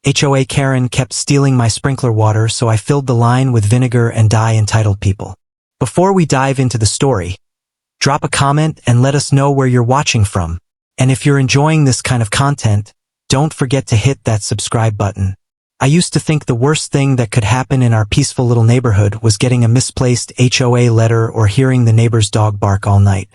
HOA Karen kept stealing my sprinkler water, so I filled the line with vinegar and dye entitled people. Before we dive into the story, drop a comment and let us know where you're watching from. And if you're enjoying this kind of content, don't forget to hit that subscribe button. I used to think the worst thing that could happen in our peaceful little neighborhood was getting a misplaced HOA letter or hearing the neighbor's dog bark all night.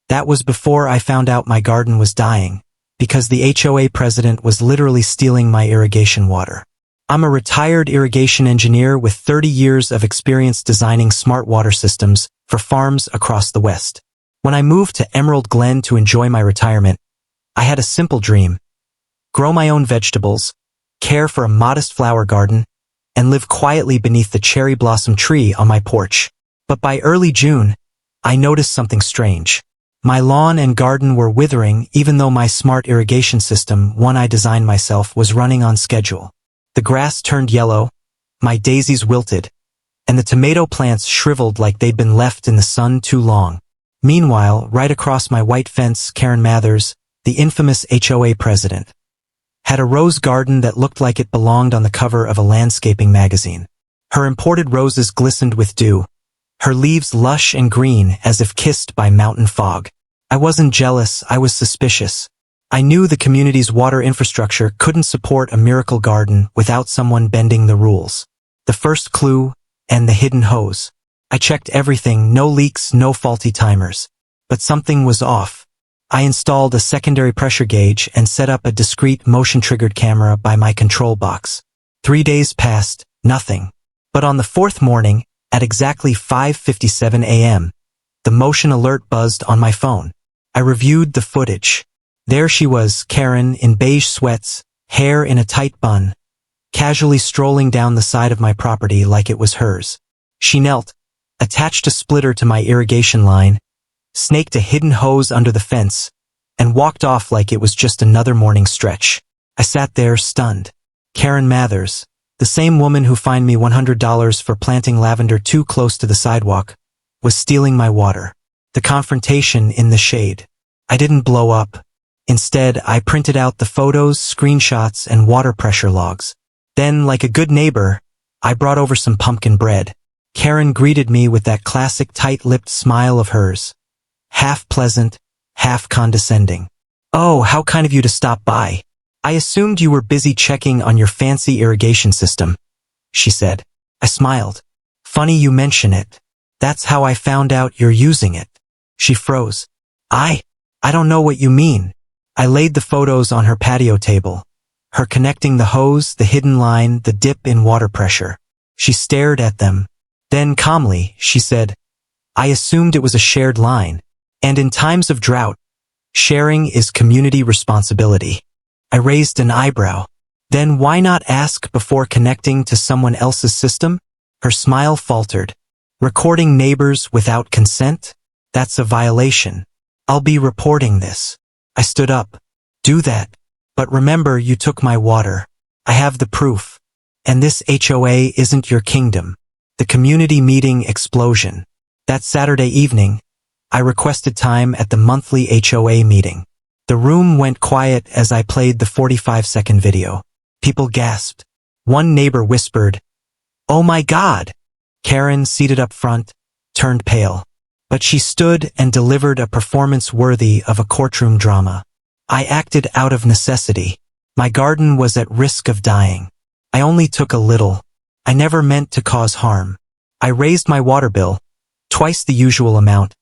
That was before I found out my garden was dying, because the HOA president was literally stealing my irrigation water. I'm a retired irrigation engineer with 30 years of experience designing smart water systems for farms across the West. When I moved to Emerald Glen to enjoy my retirement, I had a simple dream: grow my own vegetables, care for a modest flower garden, and live quietly beneath the cherry blossom tree on my porch. But by early June, I noticed something strange. My lawn and garden were withering, even though my smart irrigation system, one I designed myself, was running on schedule. The grass turned yellow, my daisies wilted, and the tomato plants shriveled like they'd been left in the sun too long. Meanwhile, right across my white fence, Karen Mathers, the infamous HOA president, had a rose garden that looked like it belonged on the cover of a landscaping magazine. Her imported roses glistened with dew, her leaves lush and green as if kissed by mountain fog. I wasn't jealous, I was suspicious. I knew the community's water infrastructure couldn't support a miracle garden without someone bending the rules. The first clue, and the hidden hose. I checked everything, no leaks, no faulty timers. But something was off. I installed a secondary pressure gauge and set up a discrete motion-triggered camera by my control box. 3 days passed, nothing. But on the fourth morning, at exactly 5:57 a.m., the motion alert buzzed on my phone. I reviewed the footage. There she was, Karen, in beige sweats, hair in a tight bun, casually strolling down the side of my property like it was hers. She knelt, attached a splitter to my irrigation line, snaked a hidden hose under the fence, and walked off like it was just another morning stretch. I sat there stunned. Karen Mathers, the same woman who fined me $100 for planting lavender too close to the sidewalk, was stealing my water. The confrontation in the shade. I didn't blow up. Instead, I printed out the photos, screenshots, and water pressure logs. Then, like a good neighbor, I brought over some pumpkin bread. Karen greeted me with that classic tight-lipped smile of hers. Half pleasant, half condescending. "Oh, how kind of you to stop by. I assumed you were busy checking on your fancy irrigation system," she said. I smiled. "Funny you mention it. That's how I found out you're using it." She froze. I don't know what you mean." I laid the photos on her patio table. Her connecting the hose, the hidden line, the dip in water pressure. She stared at them. Then calmly, she said, "I assumed it was a shared line. And in times of drought, sharing is community responsibility." I raised an eyebrow. "Then why not ask before connecting to someone else's system?" Her smile faltered. "Recording neighbors without consent? That's a violation. I'll be reporting this." I stood up. "Do that. But remember, you took my water. I have the proof. And this HOA isn't your kingdom." The community meeting explosion. That Saturday evening, I requested time at the monthly HOA meeting. The room went quiet as I played the 45-second video. People gasped. One neighbor whispered, "Oh my God!" Karen, seated up front, turned pale. But she stood and delivered a performance worthy of a courtroom drama. I acted out of necessity. My garden was at risk of dying. I only took a little. I never meant to cause harm. I raised my water bill, twice the usual amount,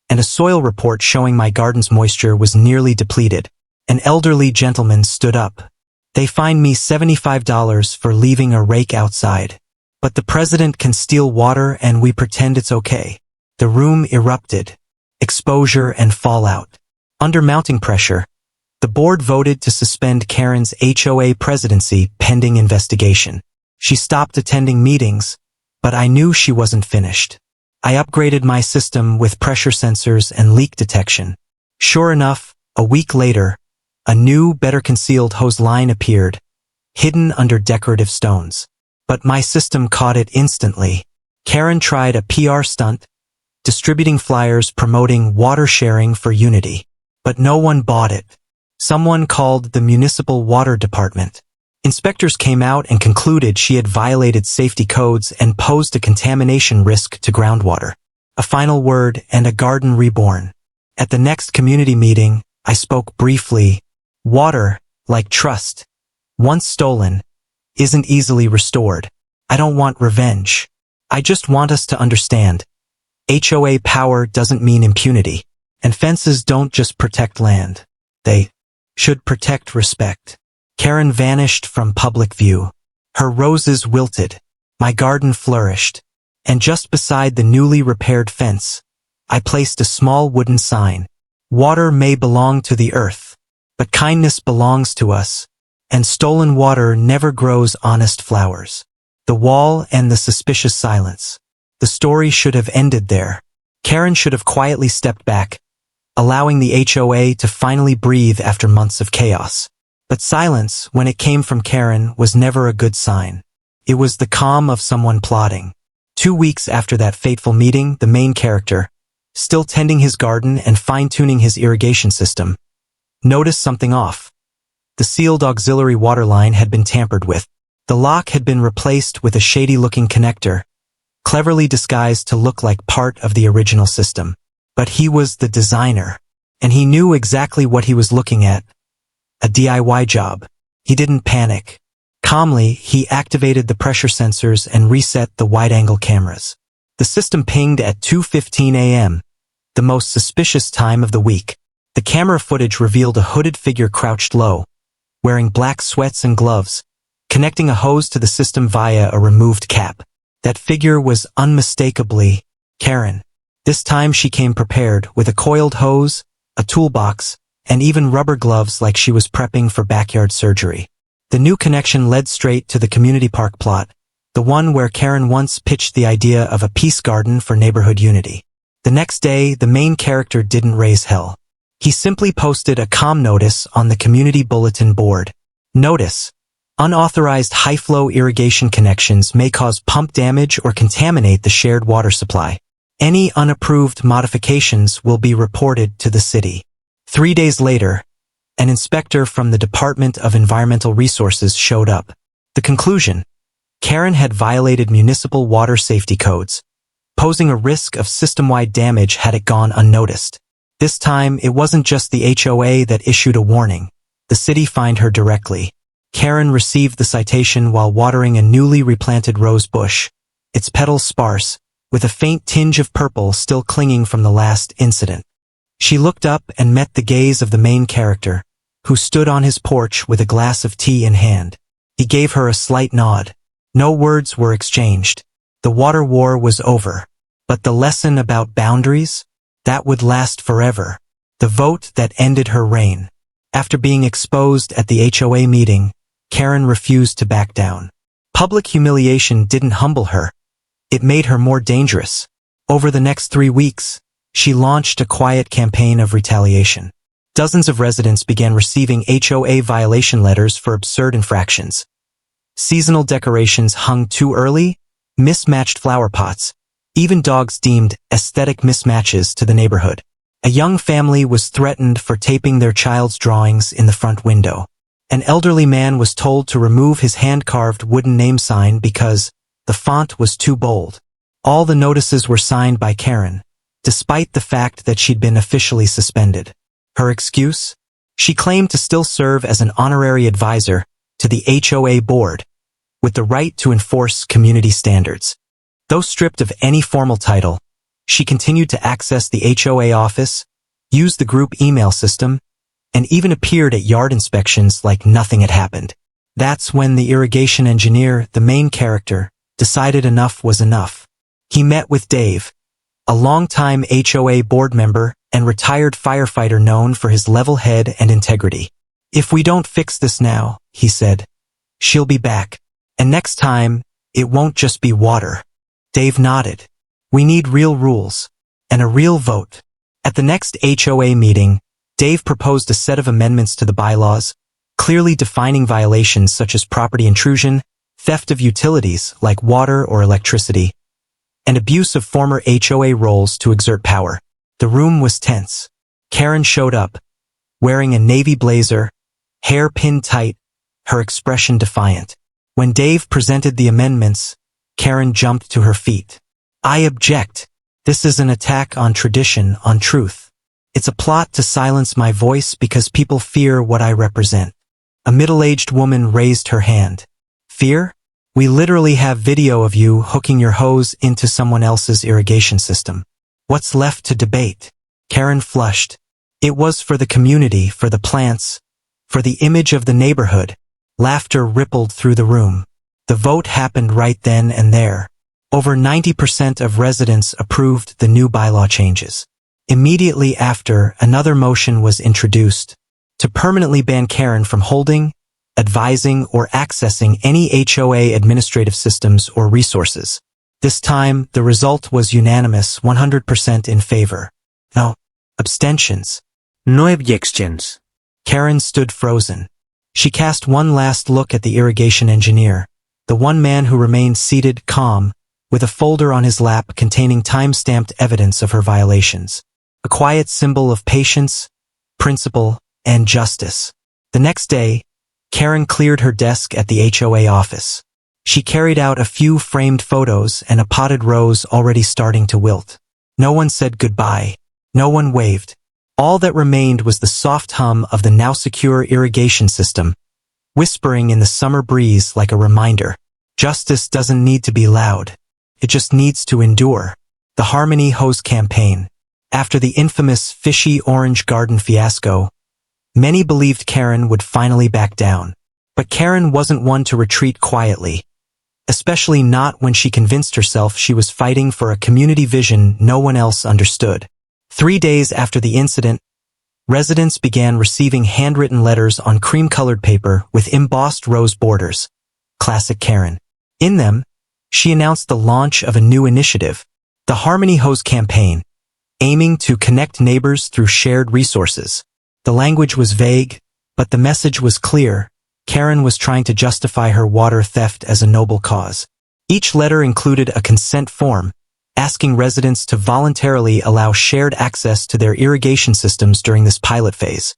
and a soil report showing my garden's moisture was nearly depleted. An elderly gentleman stood up. They fined me $75 for leaving a rake outside. But the president can steal water and we pretend it's okay. The room erupted. Exposure and fallout. Under mounting pressure, the board voted to suspend Karen's HOA presidency pending investigation. She stopped attending meetings, but I knew she wasn't finished. I upgraded my system with pressure sensors and leak detection. Sure enough, a week later, a new, better concealed hose line appeared, hidden under decorative stones. But my system caught it instantly. Karen tried a PR stunt, distributing flyers promoting water sharing for unity. But no one bought it. Someone called the municipal water department. Inspectors came out and concluded she had violated safety codes and posed a contamination risk to groundwater. A final word and a garden reborn. At the next community meeting, I spoke briefly. Water, like trust, once stolen, isn't easily restored. I don't want revenge. I just want us to understand. HOA power doesn't mean impunity, and fences don't just protect land. They should protect respect. Karen vanished from public view. Her roses wilted. My garden flourished. And just beside the newly repaired fence, I placed a small wooden sign. Water may belong to the earth, but kindness belongs to us, and stolen water never grows honest flowers. The wall and the suspicious silence. The story should have ended there. Karen should have quietly stepped back, allowing the HOA to finally breathe after months of chaos. But silence, when it came from Karen, was never a good sign. It was the calm of someone plotting. 2 weeks after that fateful meeting, the main character, still tending his garden and fine-tuning his irrigation system, noticed something off. The sealed auxiliary water line had been tampered with. The lock had been replaced with a shady-looking connector, cleverly disguised to look like part of the original system. But he was the designer, and he knew exactly what he was looking at. A DIY job. He didn't panic. Calmly, he activated the pressure sensors and reset the wide-angle cameras. The system pinged at 2:15 a.m., the most suspicious time of the week. The camera footage revealed a hooded figure crouched low, wearing black sweats and gloves, connecting a hose to the system via a removed cap. That figure was unmistakably Karen. This time she came prepared with a coiled hose, a toolbox, and even rubber gloves like she was prepping for backyard surgery. The new connection led straight to the community park plot, the one where Karen once pitched the idea of a peace garden for neighborhood unity. The next day, the main character didn't raise hell. He simply posted a calm notice on the community bulletin board. Notice: unauthorized high-flow irrigation connections may cause pump damage or contaminate the shared water supply. Any unapproved modifications will be reported to the city. 3 days later, an inspector from the Department of Environmental Resources showed up. The conclusion: Karen had violated municipal water safety codes, posing a risk of system-wide damage had it gone unnoticed. This time, it wasn't just the HOA that issued a warning. The city fined her directly. Karen received the citation while watering a newly replanted rose bush, its petals sparse, with a faint tinge of purple still clinging from the last incident. She looked up and met the gaze of the main character, who stood on his porch with a glass of tea in hand. He gave her a slight nod. No words were exchanged. The water war was over. But the lesson about boundaries? That would last forever. The vote that ended her reign. After being exposed at the HOA meeting, Karen refused to back down. Public humiliation didn't humble her. It made her more dangerous. Over the next 3 weeks, she launched a quiet campaign of retaliation. Dozens of residents began receiving HOA violation letters for absurd infractions. Seasonal decorations hung too early, mismatched flower pots, even dogs deemed aesthetic mismatches to the neighborhood. A young family was threatened for taping their child's drawings in the front window. An elderly man was told to remove his hand-carved wooden name sign because the font was too bold. All the notices were signed by Karen, despite the fact that she'd been officially suspended. Her excuse? She claimed to still serve as an honorary advisor to the HOA board, with the right to enforce community standards. Though stripped of any formal title, she continued to access the HOA office, used the group email system, and even appeared at yard inspections like nothing had happened. That's when the irrigation engineer, the main character, decided enough was enough. He met with Dave, a longtime HOA board member and retired firefighter known for his level head and integrity. "If we don't fix this now," he said, "she'll be back. And next time, it won't just be water." Dave nodded. "We need real rules. And a real vote." At the next HOA meeting, Dave proposed a set of amendments to the bylaws, clearly defining violations such as property intrusion, theft of utilities like water or electricity, and abuse of former HOA roles to exert power. The room was tense. Karen showed up, wearing a navy blazer, hair pinned tight, her expression defiant. When Dave presented the amendments, Karen jumped to her feet. I object. This is an attack on tradition, on truth. It's a plot to silence my voice because people fear what I represent. A middle-aged woman raised her hand. Fear? We literally have video of you hooking your hose into someone else's irrigation system. What's left to debate? Karen flushed. It was for the community, for the plants, for the image of the neighborhood. Laughter rippled through the room. The vote happened right then and there. Over 90% of residents approved the new bylaw changes. Immediately after, another motion was introduced to permanently ban Karen from holding, advising, or accessing any HOA administrative systems or resources. This time, the result was unanimous, 100% in favor. No abstentions. No objections. Karen stood frozen. She cast one last look at the irrigation engineer, the one man who remained seated, calm, with a folder on his lap containing time-stamped evidence of her violations. A quiet symbol of patience, principle, and justice. The next day, Karen cleared her desk at the HOA office. She carried out a few framed photos and a potted rose already starting to wilt. No one said goodbye. No one waved. All that remained was the soft hum of the now secure irrigation system, whispering in the summer breeze like a reminder. Justice doesn't need to be loud. It just needs to endure. The Harmony Hose campaign. After the infamous fishy orange garden fiasco, many believed Karen would finally back down. But Karen wasn't one to retreat quietly, especially not when she convinced herself she was fighting for a community vision no one else understood. 3 days after the incident, residents began receiving handwritten letters on cream-colored paper with embossed rose borders. Classic Karen. In them, she announced the launch of a new initiative, the Harmony Hose campaign, aiming to connect neighbors through shared resources. The language was vague, but the message was clear. Karen was trying to justify her water theft as a noble cause. Each letter included a consent form, asking residents to voluntarily allow shared access to their irrigation systems during this pilot phase,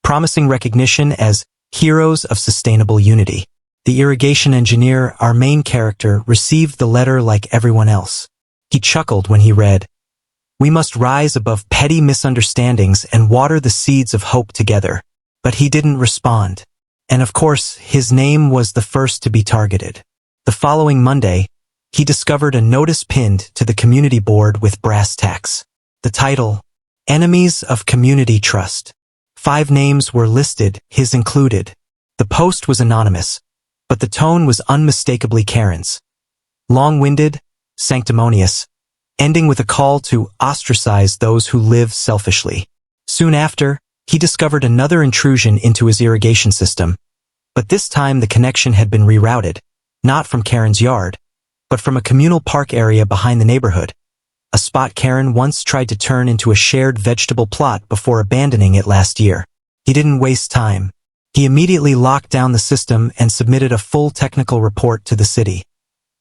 promising recognition as heroes of sustainable unity. The irrigation engineer, our main character, received the letter like everyone else. He chuckled when he read, "We must rise above petty misunderstandings and water the seeds of hope together." But he didn't respond. And of course, his name was the first to be targeted. The following Monday, he discovered a notice pinned to the community board with brass tacks. The title, Enemies of Community Trust. 5 names were listed, his included. The post was anonymous, but the tone was unmistakably Karen's. Long-winded, sanctimonious, ending with a call to ostracize those who live selfishly. Soon after, he discovered another intrusion into his irrigation system, but this time the connection had been rerouted, not from Karen's yard, but from a communal park area behind the neighborhood, a spot Karen once tried to turn into a shared vegetable plot before abandoning it last year. He didn't waste time. He immediately locked down the system and submitted a full technical report to the city,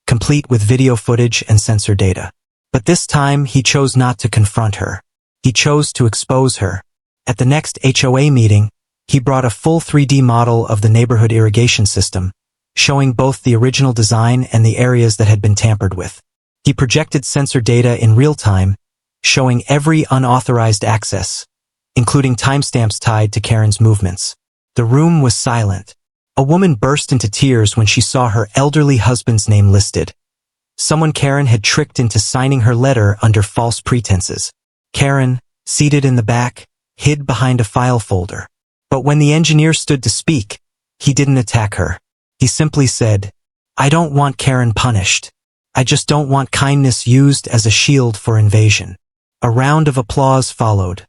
complete with video footage and sensor data. But this time, he chose not to confront her. He chose to expose her. At the next HOA meeting, he brought a full 3D model of the neighborhood irrigation system, showing both the original design and the areas that had been tampered with. He projected sensor data in real time, showing every unauthorized access, including timestamps tied to Karen's movements. The room was silent. A woman burst into tears when she saw her elderly husband's name listed. Someone Karen had tricked into signing her letter under false pretenses. Karen, seated in the back, hid behind a file folder. But when the engineer stood to speak, he didn't attack her. He simply said, "I don't want Karen punished. I just don't want kindness used as a shield for invasion." A round of applause followed,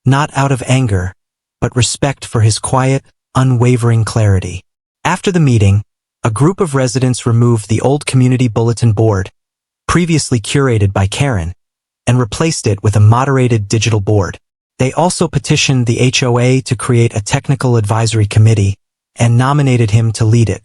not out of anger, but respect for his quiet, unwavering clarity. After the meeting, a group of residents removed the old community bulletin board, previously curated by Karen, and replaced it with a moderated digital board. They also petitioned the HOA to create a technical advisory committee and nominated him to lead it.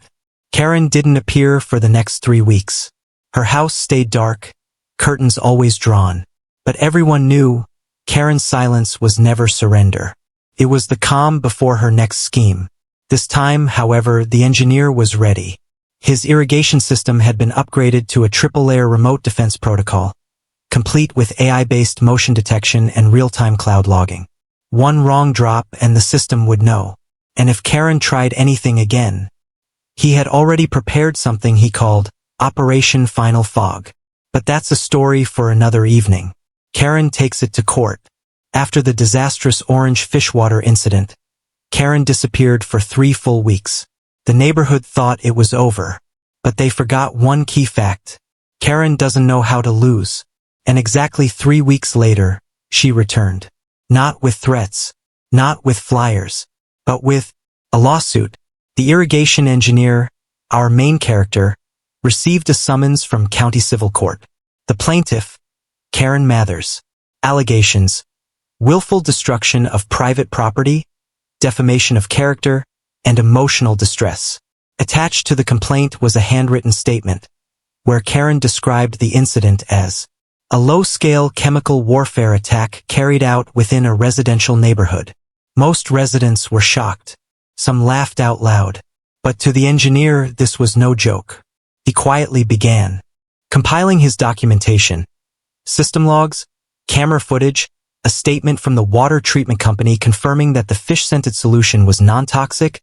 Karen didn't appear for the next 3 weeks. Her house stayed dark, curtains always drawn. But everyone knew Karen's silence was never surrender. It was the calm before her next scheme. This time, however, the engineer was ready. His irrigation system had been upgraded to a triple-layer remote defense protocol, complete with AI-based motion detection and real-time cloud logging. One wrong drop and the system would know. And if Karen tried anything again, he had already prepared something he called Operation Final Fog. But that's a story for another evening. Karen takes it to court. After the disastrous orange fishwater incident, Karen disappeared for 3 full weeks. The neighborhood thought it was over, but they forgot one key fact. Karen doesn't know how to lose. And exactly 3 weeks later, she returned. Not with threats, not with flyers, but with a lawsuit. The irrigation engineer, our main character, received a summons from County Civil Court. The plaintiff, Karen Mathers. Allegations: willful destruction of private property, defamation of character, and emotional distress. Attached to the complaint was a handwritten statement, where Karen described the incident as a low-scale chemical warfare attack carried out within a residential neighborhood. Most residents were shocked. Some laughed out loud. But to the engineer, this was no joke. He quietly began compiling his documentation, system logs, camera footage, a statement from the water treatment company confirming that the fish-scented solution was non-toxic,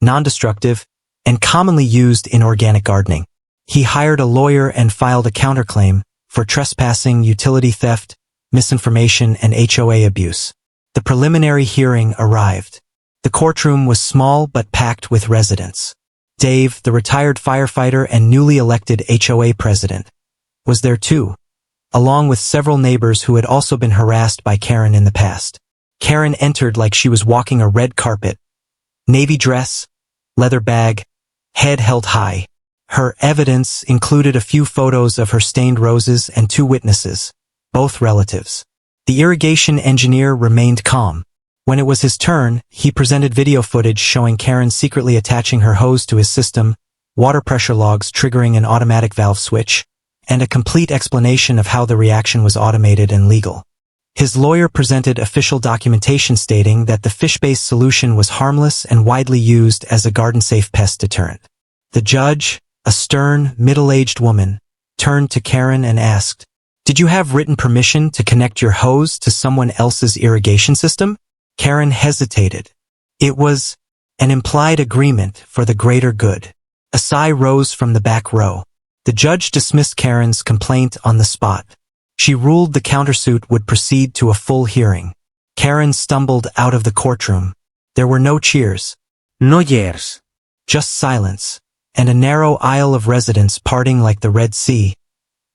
non-destructive, and commonly used in organic gardening. He hired a lawyer and filed a counterclaim for trespassing, utility theft, misinformation, and HOA abuse. The preliminary hearing arrived. The courtroom was small but packed with residents. Dave, the retired firefighter and newly elected HOA president, was there too, along with several neighbors who had also been harassed by Karen in the past. Karen entered like she was walking a red carpet. Navy dress, leather bag, head held high. Her evidence included a few photos of her stained roses and 2 witnesses, both relatives. The irrigation engineer remained calm. When it was his turn, he presented video footage showing Karen secretly attaching her hose to his system, water pressure logs triggering an automatic valve switch, and a complete explanation of how the reaction was automated and legal. His lawyer presented official documentation stating that the fish-based solution was harmless and widely used as a garden-safe pest deterrent. The judge, a stern, middle-aged woman, turned to Karen and asked, "Did you have written permission to connect your hose to someone else's irrigation system?" Karen hesitated. It was an implied agreement for the greater good. A sigh rose from the back row. The judge dismissed Karen's complaint on the spot. She ruled the countersuit would proceed to a full hearing. Karen stumbled out of the courtroom. There were no cheers. No years. Just silence, and a narrow aisle of residents parting like the Red Sea,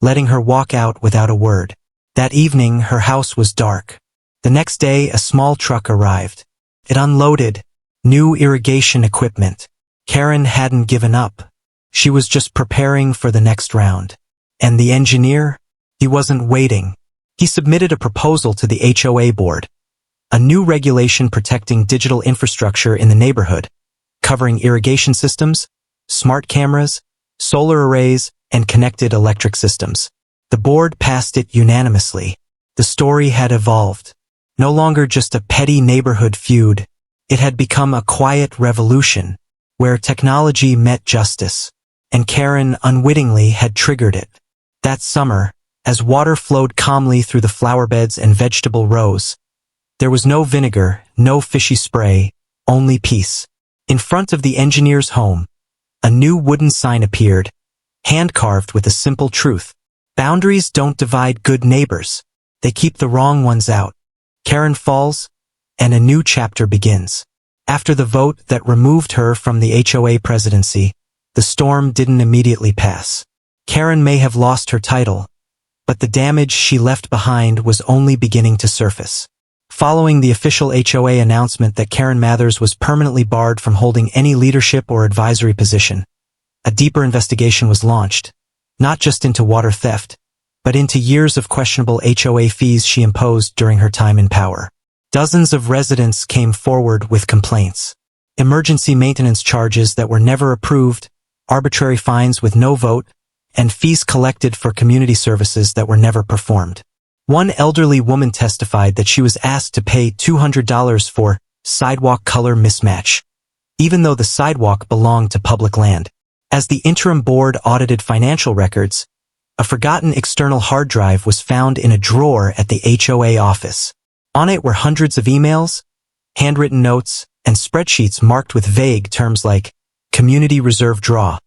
letting her walk out without a word. That evening, her house was dark. The next day, a small truck arrived. It unloaded new irrigation equipment. Karen hadn't given up. She was just preparing for the next round. And the engineer? He wasn't waiting. He submitted a proposal to the HOA board, a new regulation protecting digital infrastructure in the neighborhood, covering irrigation systems, smart cameras, solar arrays, and connected electric systems. The board passed it unanimously. The story had evolved. No longer just a petty neighborhood feud, it had become a quiet revolution, where technology met justice, and Karen unwittingly had triggered it. That summer, as water flowed calmly through the flower beds and vegetable rows, there was no vinegar, no fishy spray, only peace. In front of the engineer's home, a new wooden sign appeared, hand-carved with a simple truth. Boundaries don't divide good neighbors. They keep the wrong ones out. Karen falls, and a new chapter begins. After the vote that removed her from the HOA presidency, the storm didn't immediately pass. Karen may have lost her title, but the damage she left behind was only beginning to surface. Following the official HOA announcement that Karen Mathers was permanently barred from holding any leadership or advisory position, a deeper investigation was launched, not just into water theft, but into years of questionable HOA fees she imposed during her time in power. Dozens of residents came forward with complaints. Emergency maintenance charges that were never approved, arbitrary fines with no vote, and fees collected for community services that were never performed. One elderly woman testified that she was asked to pay $200 for sidewalk color mismatch, even though the sidewalk belonged to public land. As the interim board audited financial records, a forgotten external hard drive was found in a drawer at the HOA office. On it were hundreds of emails, handwritten notes, and spreadsheets marked with vague terms like community reserve draw,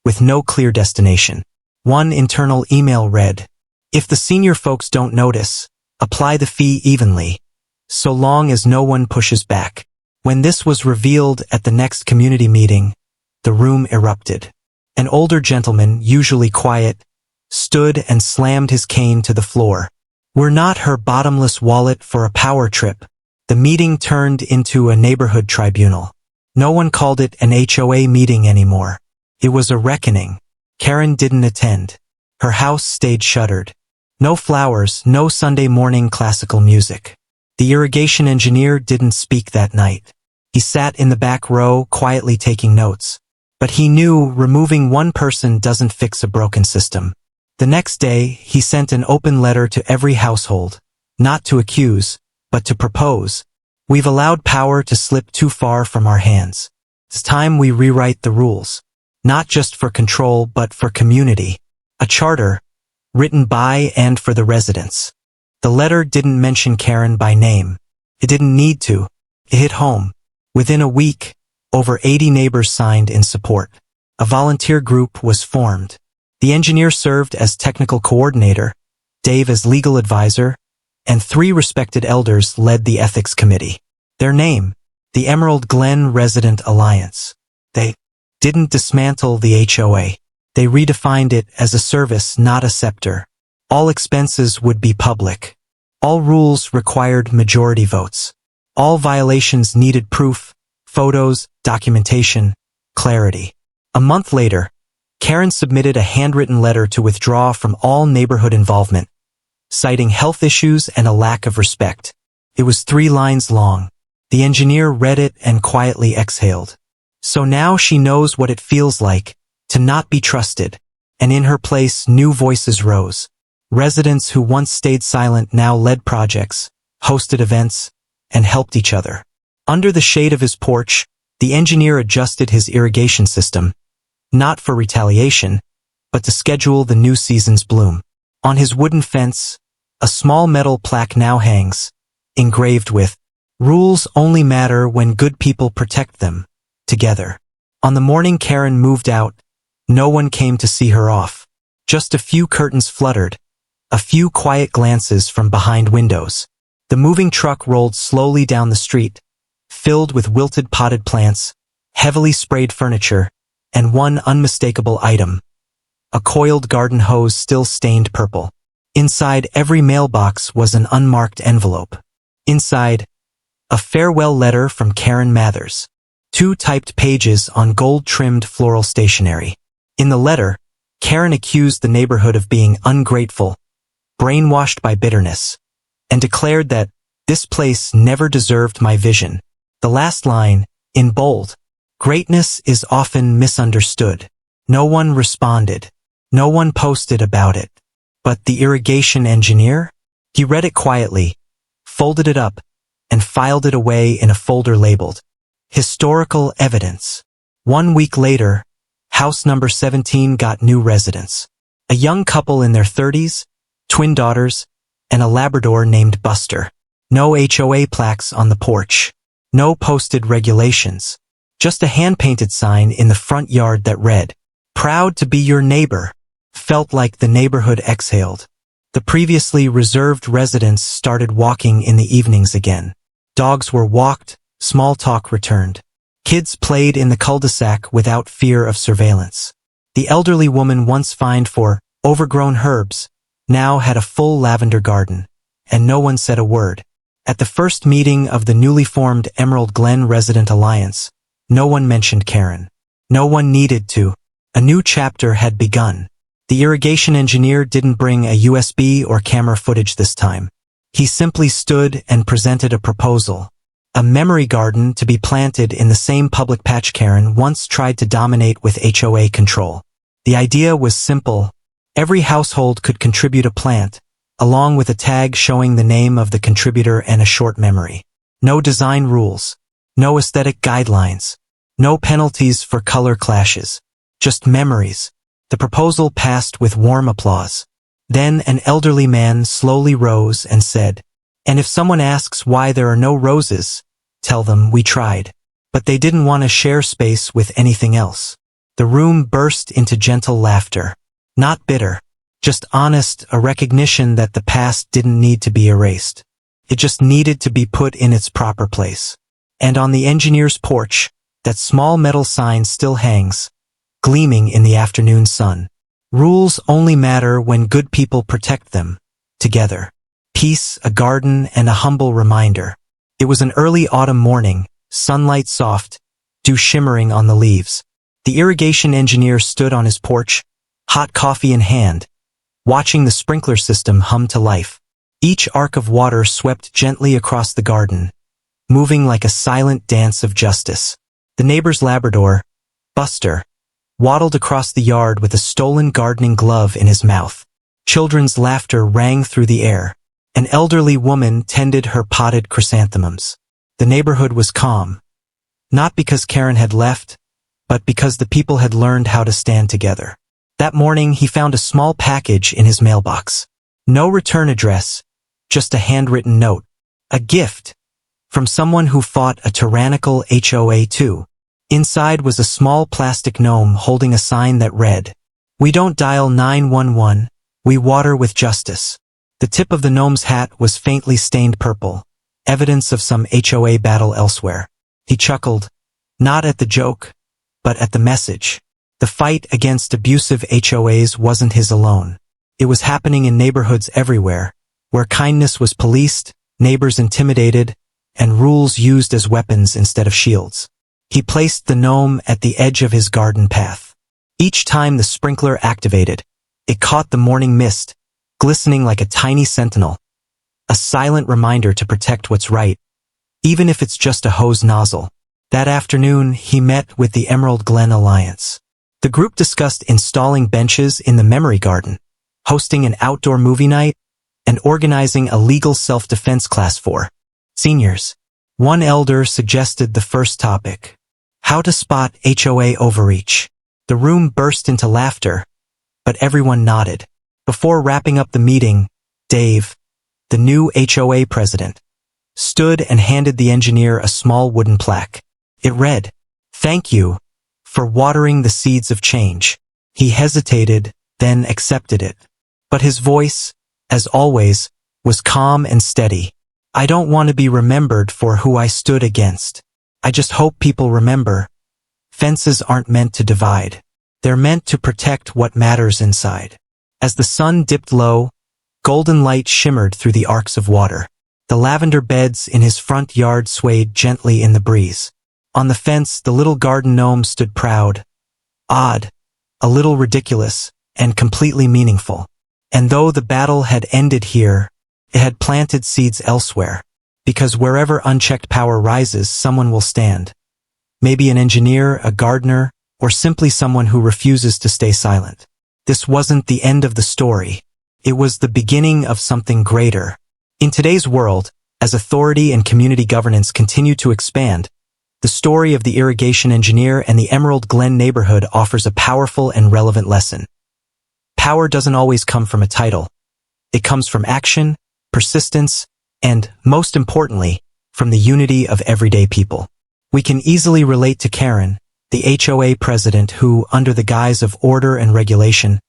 with no clear destination. One internal email read, "If the senior folks don't notice, apply the fee evenly, so long as no one pushes back." When this was revealed at the next community meeting, the room erupted. An older gentleman, usually quiet, stood and slammed his cane to the floor. "We're not her bottomless wallet for a power trip." The meeting turned into a neighborhood tribunal. No one called it an HOA meeting anymore. It was a reckoning. Karen didn't attend. Her house stayed shuttered. No flowers, no Sunday morning classical music. The irrigation engineer didn't speak that night. He sat in the back row, quietly taking notes. But he knew removing one person doesn't fix a broken system. The next day, he sent an open letter to every household, not to accuse, but to propose. "We've allowed power to slip too far from our hands. It's time we rewrite the rules, not just for control but for community." A charter, written by and for the residents. The letter didn't mention Karen by name. It didn't need to. It hit home. Within a week, over 80 neighbors signed in support. A volunteer group was formed. The engineer served as technical coordinator, Dave as legal advisor, and 3 respected elders led the ethics committee. Their name, the Emerald Glen Resident Alliance. They didn't dismantle the HOA. They redefined it as a service, not a scepter. All expenses would be public. All rules required majority votes. All violations needed proof, photos, documentation, clarity. A month later, Karen submitted a handwritten letter to withdraw from all neighborhood involvement, citing health issues and a lack of respect. It was 3 lines long. The engineer read it and quietly exhaled. So now she knows what it feels like to not be trusted, and in her place new voices rose. Residents who once stayed silent now led projects, hosted events, and helped each other. Under the shade of his porch, the engineer adjusted his irrigation system, not for retaliation, but to schedule the new season's bloom. On his wooden fence, a small metal plaque now hangs, engraved with, "Rules only matter when good people protect them, together." On the morning Karen moved out, no one came to see her off. Just a few curtains fluttered, a few quiet glances from behind windows. The moving truck rolled slowly down the street, filled with wilted potted plants, heavily sprayed furniture, and one unmistakable item, a coiled garden hose still stained purple. Inside every mailbox was an unmarked envelope. Inside, a farewell letter from Karen Mathers. 2 typed pages on gold-trimmed floral stationery. In the letter, Karen accused the neighborhood of being ungrateful, brainwashed by bitterness, and declared that this place never deserved my vision. The last line, in bold, "Greatness is often misunderstood." No one responded. No one posted about it. But the irrigation engineer? He read it quietly, folded it up, and filed it away in a folder labeled Historical Evidence. 1 week later, house number 17 got new residents. A young couple in their 30s, twin daughters, and a Labrador named Buster. No HOA plaques on the porch. No posted regulations. Just a hand-painted sign in the front yard that read, "Proud to be your neighbor." Felt like the neighborhood exhaled. The previously reserved residents started walking in the evenings again. Dogs were walked, small talk returned. Kids played in the cul-de-sac without fear of surveillance. The elderly woman once fined for overgrown herbs now had a full lavender garden, and no one said a word. At the first meeting of the newly formed Emerald Glen Resident Alliance, no one mentioned Karen. No one needed to. A new chapter had begun. The irrigation engineer didn't bring a USB or camera footage this time. He simply stood and presented a proposal. A memory garden to be planted in the same public patch Karen once tried to dominate with HOA control. The idea was simple. Every household could contribute a plant, along with a tag showing the name of the contributor and a short memory. No design rules. No aesthetic guidelines. No penalties for color clashes. Just memories. The proposal passed with warm applause. Then an elderly man slowly rose and said, "And if someone asks why there are no roses, tell them we tried." But they didn't want to share space with anything else. The room burst into gentle laughter. Not bitter. Just honest, a recognition that the past didn't need to be erased. It just needed to be put in its proper place. And on the engineer's porch, that small metal sign still hangs, gleaming in the afternoon sun. Rules only matter when good people protect them, together. Peace, a garden, and a humble reminder. It was an early autumn morning, sunlight soft, dew shimmering on the leaves. The irrigation engineer stood on his porch, hot coffee in hand, watching the sprinkler system hum to life. Each arc of water swept gently across the garden, moving like a silent dance of justice. The neighbor's Labrador, Buster, waddled across the yard with a stolen gardening glove in his mouth. Children's laughter rang through the air. An elderly woman tended her potted chrysanthemums. The neighborhood was calm. Not because Karen had left, but because the people had learned how to stand together. That morning he found a small package in his mailbox. No return address, just a handwritten note. A gift from someone who fought a tyrannical HOA too. Inside was a small plastic gnome holding a sign that read, "We don't dial 911, we water with justice." The tip of the gnome's hat was faintly stained purple, evidence of some HOA battle elsewhere. He chuckled, not at the joke, but at the message. The fight against abusive HOAs wasn't his alone. It was happening in neighborhoods everywhere, where kindness was policed, neighbors intimidated, and rules used as weapons instead of shields. He placed the gnome at the edge of his garden path. Each time the sprinkler activated, it caught the morning mist, glistening like a tiny sentinel, a silent reminder to protect what's right, even if it's just a hose nozzle. That afternoon, he met with the Emerald Glen Alliance. The group discussed installing benches in the memory garden, hosting an outdoor movie night, and organizing a legal self-defense class for seniors. One elder suggested the first topic: how to spot HOA overreach. The room burst into laughter, but everyone nodded. Before wrapping up the meeting, Dave, the new HOA president, stood and handed the engineer a small wooden plaque. It read, "Thank you for watering the seeds of change." He hesitated, then accepted it. But his voice, as always, was calm and steady. "I don't want to be remembered for who I stood against. I just hope people remember. Fences aren't meant to divide. They're meant to protect what matters inside." As the sun dipped low, golden light shimmered through the arcs of water. The lavender beds in his front yard swayed gently in the breeze. On the fence, the little garden gnome stood proud, odd, a little ridiculous, and completely meaningful. And though the battle had ended here, it had planted seeds elsewhere. Because wherever unchecked power rises, someone will stand. Maybe an engineer, a gardener, or simply someone who refuses to stay silent. This wasn't the end of the story. It was the beginning of something greater. In today's world, as authority and community governance continue to expand, the story of the irrigation engineer and the Emerald Glen neighborhood offers a powerful and relevant lesson. Power doesn't always come from a title. It comes from action, persistence, and, most importantly, from the unity of everyday people. We can easily relate to Karen, the HOA president who, under the guise of order and regulation,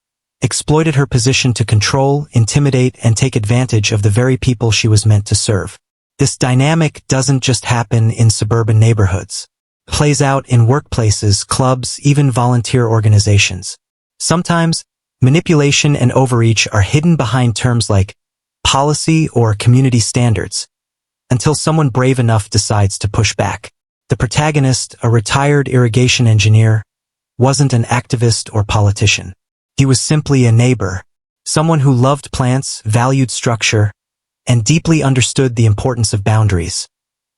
exploited her position to control, intimidate, and take advantage of the very people she was meant to serve. This dynamic doesn't just happen in suburban neighborhoods. It plays out in workplaces, clubs, even volunteer organizations. Sometimes, manipulation and overreach are hidden behind terms like policy or community standards, until someone brave enough decides to push back. The protagonist, a retired irrigation engineer, wasn't an activist or politician. He was simply a neighbor, someone who loved plants, valued structure, and deeply understood the importance of boundaries,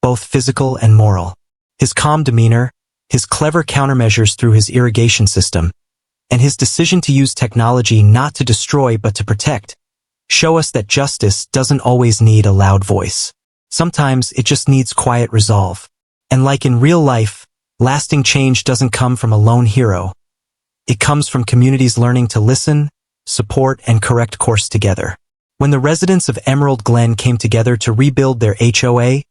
both physical and moral. His calm demeanor, his clever countermeasures through his irrigation system, and his decision to use technology not to destroy but to protect, show us that justice doesn't always need a loud voice. Sometimes it just needs quiet resolve. And like in real life, Lasting change doesn't come from a lone hero. It comes from communities learning to listen, support, and correct course together. When the residents of Emerald Glen came together to rebuild their HOA,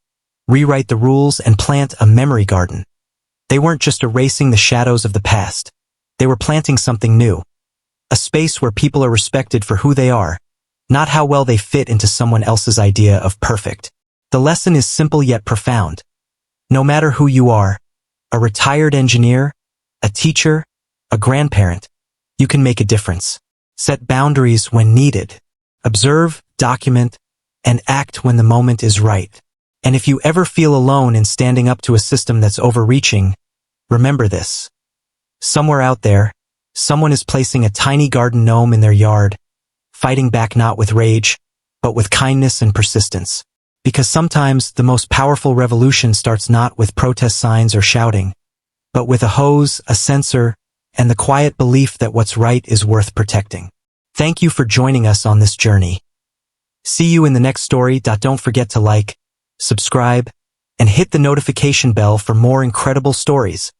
rewrite the rules, and plant a memory garden, they weren't just erasing the shadows of the past. They were planting something new. A space where people are respected for who they are, not how well they fit into someone else's idea of perfect. The lesson is simple yet profound. No matter who you are, a retired engineer, a teacher, a grandparent, you can make a difference. Set boundaries when needed. Observe, document, and act when the moment is right. And if you ever feel alone in standing up to a system that's overreaching, remember this. Somewhere out there, someone is placing a tiny garden gnome in their yard, fighting back not with rage, but with kindness and persistence. Because sometimes the most powerful revolution starts not with protest signs or shouting, but with a hose, a sensor, and the quiet belief that what's right is worth protecting. Thank you for joining us on this journey. See you in the next story. Don't forget to like, subscribe, and hit the notification bell for more incredible stories.